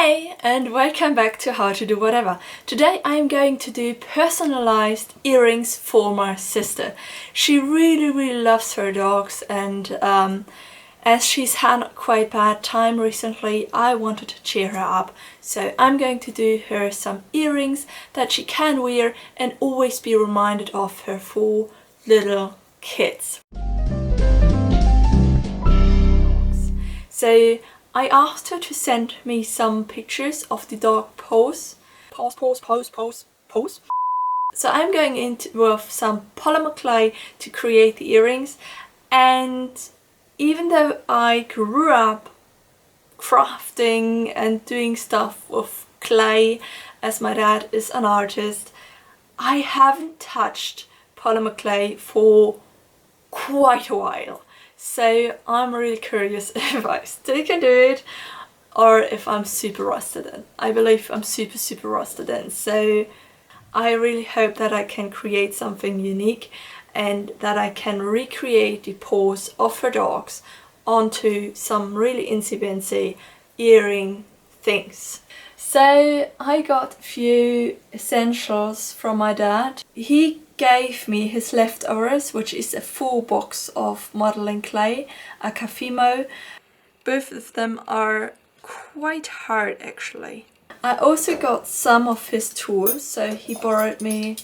Hey, and welcome back to How to Do Whatever. Today I am going to do personalized earrings for my sister. She really loves her dogs, and as she's had quite bad time recently, I wanted to cheer her up. So I'm going to do her some earrings that she can wear and always be reminded of her 4 little kids. So I asked her to send me some pictures of the dog paws. Paws. So I'm going in with some polymer clay to create the earrings, and even though I grew up crafting and doing stuff with clay, as my dad is an artist, I haven't touched polymer clay for quite a while. So I'm really curious if I still can do it or if I'm super rusted in. I believe I'm super rusted in. So I really hope that I can create something unique and that I can recreate the paws of her dogs onto some really insy-bincy earring things. So I got a few essentials from my dad. He gave me his leftovers, which is a full box of modeling clay, a Cafimo. Both of them are quite hard actually. I also got some of his tools, so he borrowed me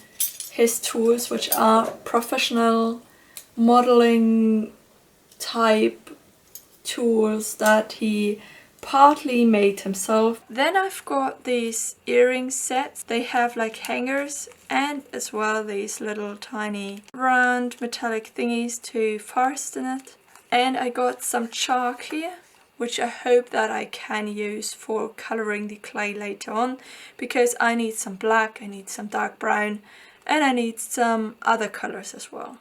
his tools, which are professional modeling type tools that he partly made himself. Then I've got these earring sets. They have like hangers and as well these little tiny round metallic thingies to fasten it. And I got some chalk here, which I hope that I can use for coloring the clay later on, because I need some black, I need some dark brown, and I need some other colors as well.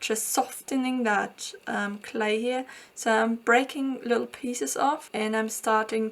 Just softening that clay here. So I'm breaking little pieces off and I'm trying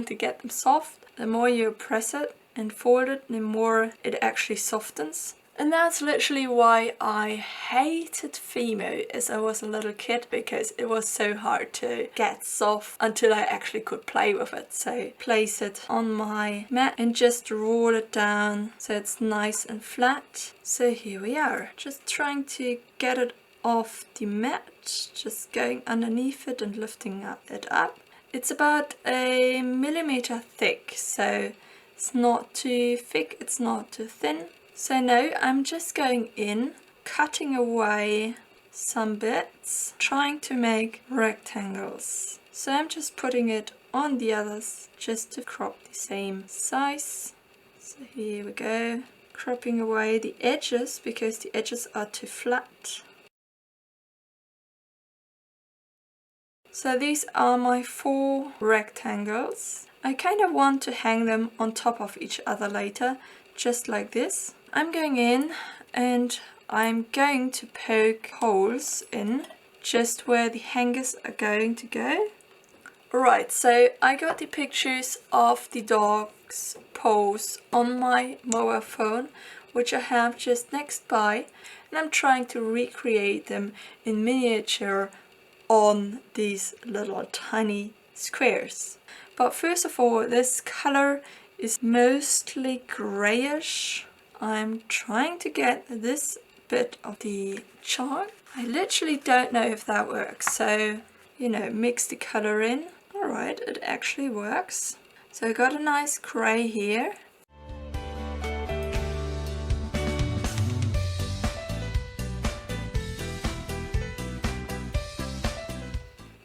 to get them soft. The more you press it and fold it, the more it actually softens. And that's literally why I hated Fimo as I was a little kid, because it was so hard to get soft until I actually could play with it. So place it on my mat and just roll it down so it's nice and flat. So here we are, just trying to get it off the mat, just going underneath it and lifting it up. It's about 1 millimeter thick, so it's not too thick, it's not too thin. So now I'm just going in, cutting away some bits, trying to make rectangles. So I'm just putting it on the others just to crop the same size. So here we go, cropping away the edges because the edges are too flat. So these are my 4 rectangles. I kind of want to hang them on top of each other later, just like this. I'm going in and I'm going to poke holes in just where the hangers are going to go. Alright, so I got the pictures of the dog's paws on my mobile phone, which I have just next by, and I'm trying to recreate them in miniature on these little tiny squares. But first of all, this color is mostly grayish. I'm trying to get this bit of the chalk. I literally don't know if that works, so mix the color in. Alright, it actually works. So I got a nice gray here.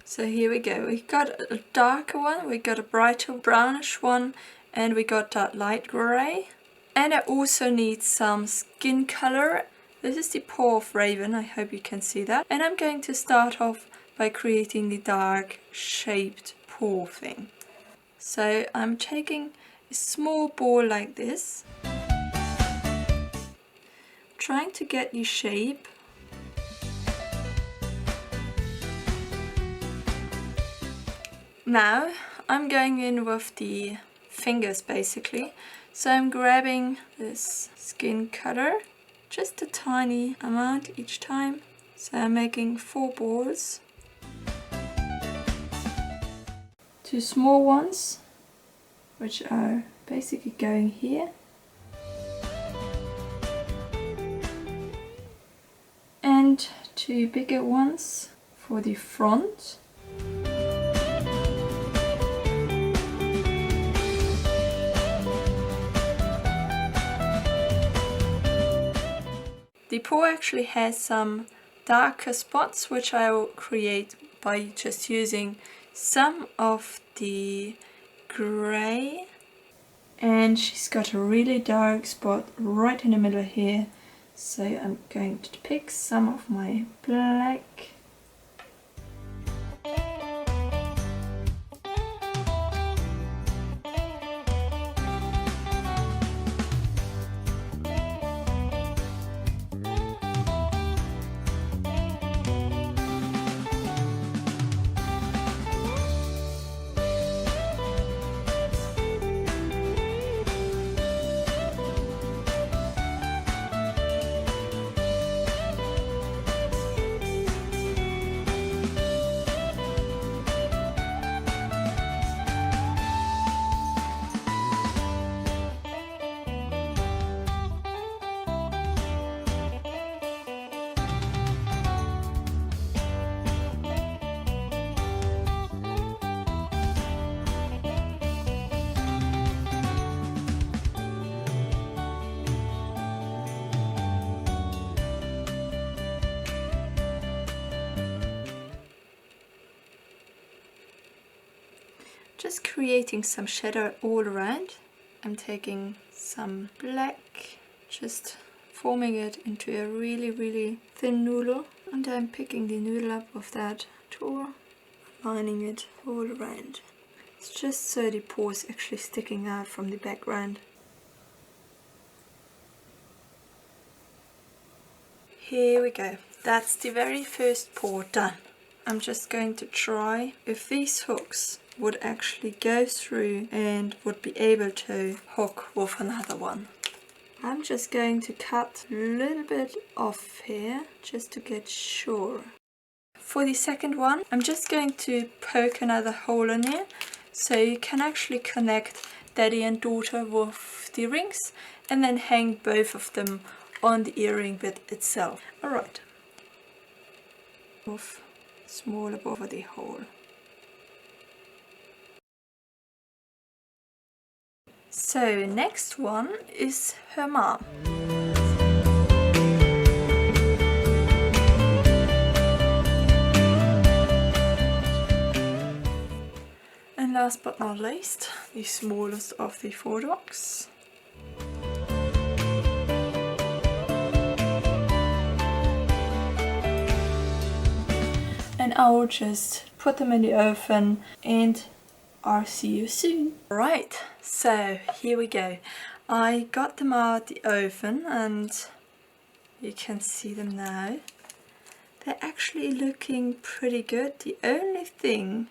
So here we go, we got a darker one, we got a brighter brownish one, and we got that light grey. And I also need some skin color. This is the paw of Raven, I hope you can see that. And I'm going to start off by creating the dark shaped paw thing. So I'm taking a small ball like this, trying to get the shape. Now I'm going in with the fingers basically. So I'm grabbing this skin cutter, just a tiny amount each time. So I'm making 4 balls. 2 small ones which are basically going here. And 2 bigger ones for the front. The paw actually has some darker spots, which I will create by just using some of the grey. And she's got a really dark spot right in the middle here, so I'm going to pick some of my black. Just creating some shadow all around. I'm taking some black, just forming it into a really thin noodle, and I'm picking the noodle up with that tool, lining it all around. It's just so the paw is actually sticking out from the background. Here we go. That's the very first paw done. I'm just going to try if these hooks would actually go through and would be able to hook with another one. I'm just going to cut a little bit off here just to get sure. For the second one, I'm just going to poke another hole in here so you can actually connect daddy and daughter with the rings and then hang both of them on the earring bit itself. Alright. Smaller over the hole. So next one is her mom. And last but not least, the smallest of the 4 dogs. And I'll just put them in the oven and I'll see you soon. Right, so here we go. I got them out the oven and you can see them now. They're actually looking pretty good. The only thing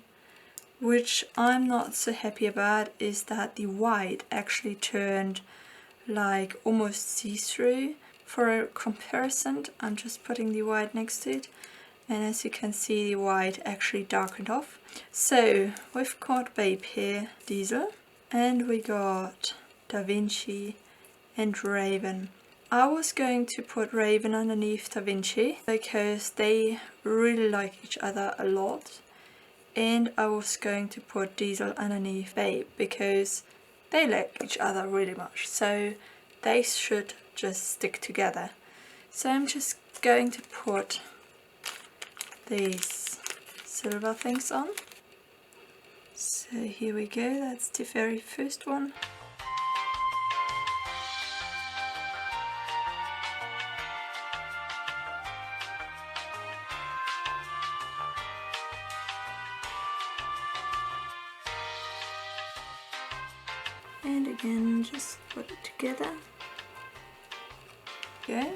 which I'm not so happy about is that the white actually turned like almost see-through. For a comparison, I'm just putting the white next to it. And as you can see, the white actually darkened off. So we've got Babe here, Diesel, and we got Da Vinci and Raven. I was going to put Raven underneath Da Vinci because they really like each other a lot. And I was going to put Diesel underneath Babe because they like each other really much. So they should just stick together. So I'm just going to put these silver things on. So here we go, that's the very first one. And again, just put it together. Okay,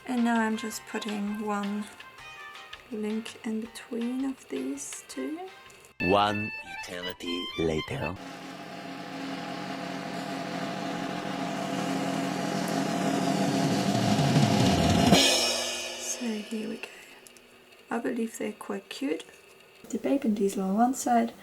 and now I'm just putting one link in between of these two. One eternity later. So here we go. I believe they're quite cute. The Babe and Diesel on one side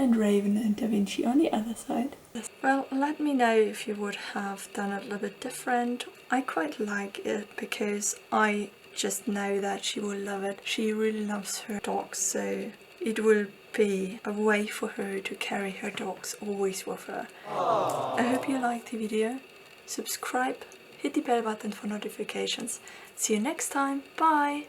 and Raven and Da Vinci on the other side. Well, let me know if you would have done it a little bit different. I quite like it because I just know that she will love it. She really loves her dogs, so it will be a way for her to carry her dogs always with her. I hope you liked the video. Subscribe, hit the bell button for notifications. See you next time. Bye!